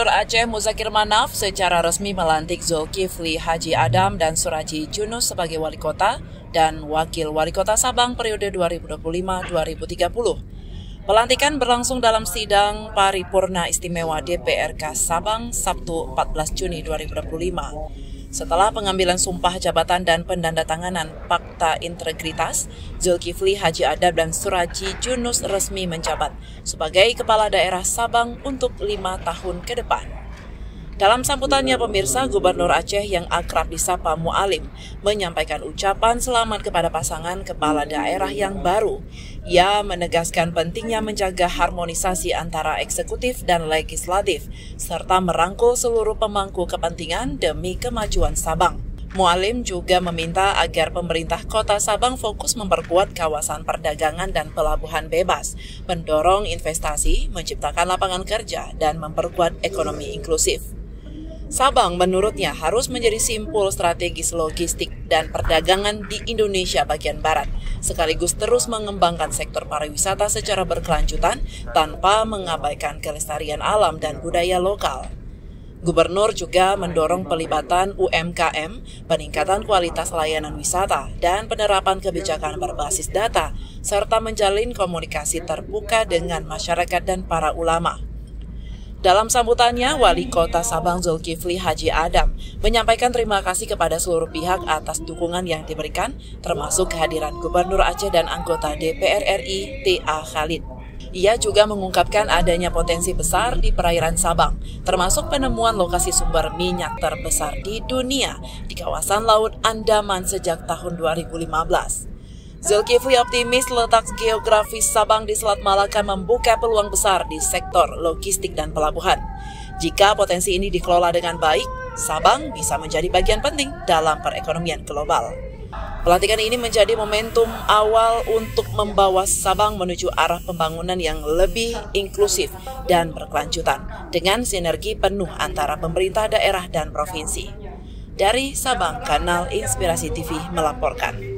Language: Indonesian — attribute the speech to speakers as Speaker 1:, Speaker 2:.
Speaker 1: Gubernur Aceh Muzakir Manaf secara resmi melantik Zulkifli Haji Adam dan Suraji Junus sebagai wali kota dan wakil wali kota Sabang periode 2025-2030. Pelantikan berlangsung dalam sidang paripurna istimewa DPRK Sabang Sabtu 14 Juni 2025. Setelah pengambilan sumpah jabatan dan pendandatanganan Fakta Integritas, Zulkifli Haji Adam dan Suraji Junus resmi menjabat sebagai Kepala Daerah Sabang untuk 5 tahun ke depan. Dalam sambutannya, pemirsa, Gubernur Aceh yang akrab disapa Mu'alim menyampaikan ucapan selamat kepada pasangan kepala daerah yang baru. Ia menegaskan pentingnya menjaga harmonisasi antara eksekutif dan legislatif, serta merangkul seluruh pemangku kepentingan demi kemajuan Sabang. Mu'alim juga meminta agar pemerintah kota Sabang fokus memperkuat kawasan perdagangan dan pelabuhan bebas, mendorong investasi, menciptakan lapangan kerja, dan memperkuat ekonomi inklusif. Sabang menurutnya harus menjadi simpul strategis logistik dan perdagangan di Indonesia bagian barat, sekaligus terus mengembangkan sektor pariwisata secara berkelanjutan tanpa mengabaikan kelestarian alam dan budaya lokal. Gubernur juga mendorong pelibatan UMKM, peningkatan kualitas layanan wisata, dan penerapan kebijakan berbasis data, serta menjalin komunikasi terbuka dengan masyarakat dan para ulama. Dalam sambutannya, Wali Kota Sabang Zulkifli Haji Adam menyampaikan terima kasih kepada seluruh pihak atas dukungan yang diberikan, termasuk kehadiran Gubernur Aceh dan anggota DPR RI T.A. Khalid. Ia juga mengungkapkan adanya potensi besar di perairan Sabang, termasuk penemuan lokasi sumber minyak terbesar di dunia di kawasan Laut Andaman sejak tahun 2015. Zulkifli optimis letak geografis Sabang di Selat Malaka membuka peluang besar di sektor logistik dan pelabuhan. Jika potensi ini dikelola dengan baik, Sabang bisa menjadi bagian penting dalam perekonomian global. Pelantikan ini menjadi momentum awal untuk membawa Sabang menuju arah pembangunan yang lebih inklusif dan berkelanjutan dengan sinergi penuh antara pemerintah daerah dan provinsi. Dari Sabang, Kanal Inspirasi TV melaporkan.